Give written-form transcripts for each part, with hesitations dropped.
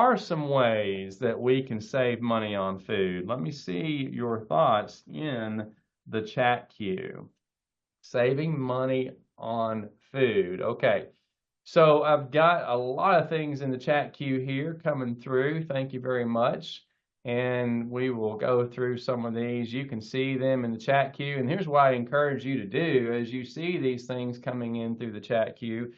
are some ways that we can save money on food. Let me see your thoughts in the chat queue. Saving money on food. Okay. So I've got a lot of things in the chat queue here coming through. Thank you very much. And we will go through some of these. You can see them in the chat queue. And here's what I encourage you to do as you see these things coming in through the chat queue.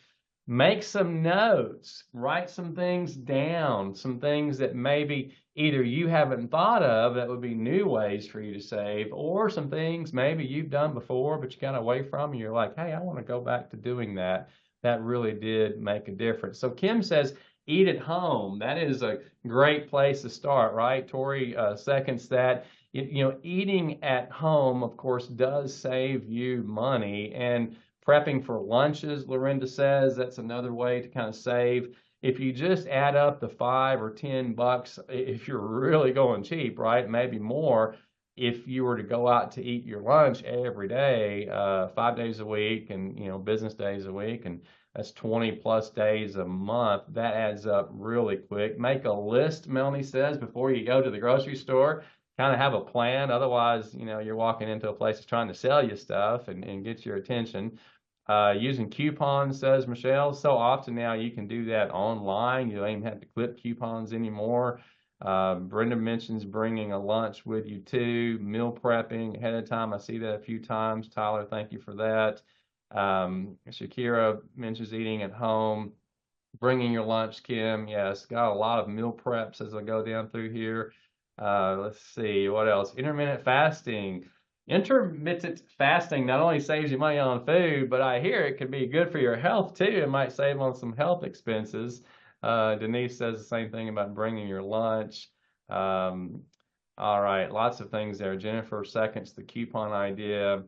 Make some notes, write some things down, some things that maybe either you haven't thought of that would be new ways for you to save, or some things maybe you've done before, but you got away from, and you're like, hey, I want to go back to doing that. That really did make a difference. So Kim says, eat at home. That is a great place to start, right? Tori seconds that. Eating at home, of course, does save you money. And prepping for lunches, Lorinda says, that's another way to kind of save. If you just add up the $5 or $10, if you're really going cheap, right? Maybe more. If you were to go out to eat your lunch every day, 5 days a week, and business days a week, and that's 20 plus days a month, that adds up really quick. Make a list, Melanie says, before you go to the grocery store. Kind of have a plan. Otherwise, you're walking into a place that's trying to sell you stuff and get your attention. Using coupons, says Michelle. So often now you can do that online. You don't even have to clip coupons anymore. Brenda mentions bringing a lunch with you too. Meal prepping ahead of time. I see that a few times. Tyler, thank you for that. Shakira mentions eating at home. Bringing your lunch, Kim. Yes, got a lot of meal preps as I go down through here. Let's see, what else? Intermittent fasting. Intermittent fasting not only saves you money on food, but I hear it can be good for your health too. It might save on some health expenses. Denise says the same thing about bringing your lunch. All right, lots of things there. Jennifer seconds the coupon idea.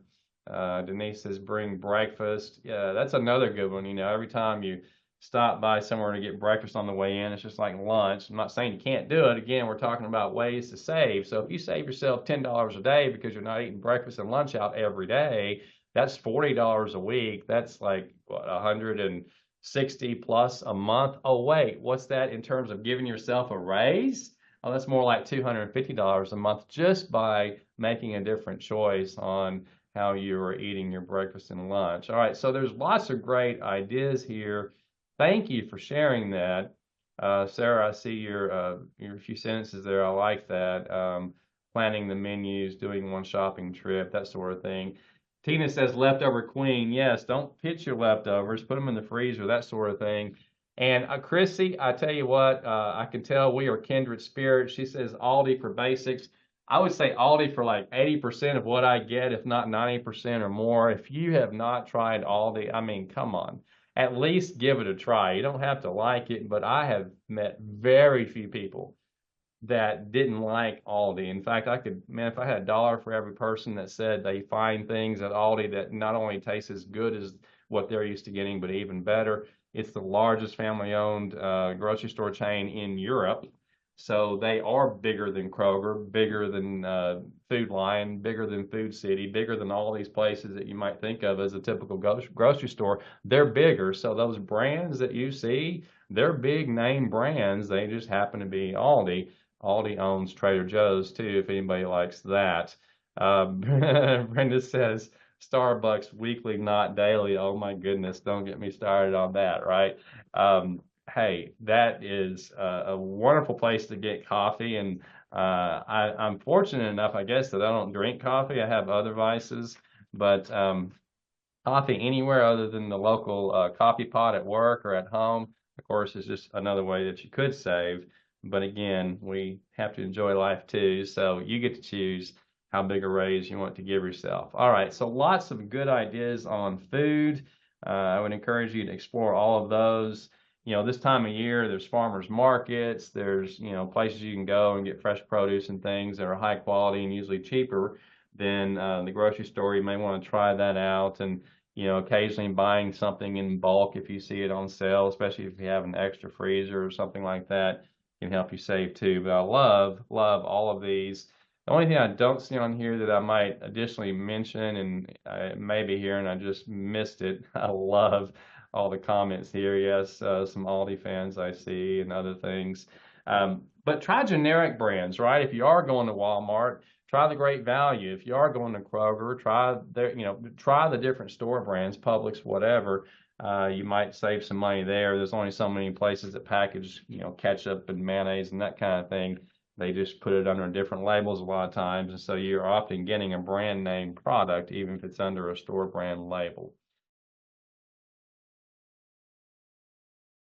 Denise says bring breakfast. Yeah, that's another good one. Every time you stop by somewhere to get breakfast on the way in, it's just like lunch. I'm not saying you can't do it. Again, we're talking about ways to save. So if you save yourself $10 a day because you're not eating breakfast and lunch out every day, that's $40 a week. That's like what, 160 plus a month. Oh, wait, what's that in terms of giving yourself a raise? Oh, that's more like $250 a month just by making a different choice on how you are eating your breakfast and lunch. All right, so there's lots of great ideas here. Thank you for sharing that. Sarah, I see your few sentences there. I like that. Planning the menus, doing one shopping trip, that sort of thing. Tina says leftover queen. Yes, don't pitch your leftovers. Put them in the freezer, that sort of thing. And Chrissy, I tell you what, I can tell we are kindred spirits. She says Aldi for basics. I would say Aldi for like 80% of what I get, if not 90% or more. If you have not tried Aldi, I mean, come on, at least give it a try. You don't have to like it, but I have met very few people that didn't like Aldi. In fact, man, if I had a dollar for every person that said they find things at Aldi that not only taste as good as what they're used to getting, but even better. It's the largest family-owned grocery store chain in Europe. So they are bigger than Kroger, bigger than Food Lion, bigger than Food City, bigger than all these places that you might think of as a typical grocery store. They're bigger. So those brands that you see, they're big name brands. They just happen to be Aldi. Aldi owns Trader Joe's too, if anybody likes that. Brenda says Starbucks weekly, not daily. Oh my goodness, don't get me started on that, right? Hey, that is a wonderful place to get coffee. And I'm fortunate enough, I guess, that I don't drink coffee. I have other vices, but coffee anywhere other than the local coffee pot at work or at home, of course, is just another way that you could save. But again, we have to enjoy life too. So you get to choose how big a raise you want to give yourself. All right, so lots of good ideas on food. I would encourage you to explore all of those. This time of year, there's farmers markets, there's, places you can go and get fresh produce and things that are high quality and usually cheaper than the grocery store. You may want to try that out, and, occasionally buying something in bulk if you see it on sale, especially if you have an extra freezer or something like that, can help you save too. But I love all of these. The only thing I don't see on here that I might additionally mention, and maybe here and I just missed it, I love all the comments here. Yes, some Aldi fans I see and other things. But try generic brands, right? If you are going to Walmart, try the Great Value. If you are going to Kroger, try the different store brands, Publix, whatever. You might save some money there. There's only so many places that package, ketchup and mayonnaise and that kind of thing. They just put it under different labels a lot of times, and so you're often getting a brand name product, even if it's under a store brand label.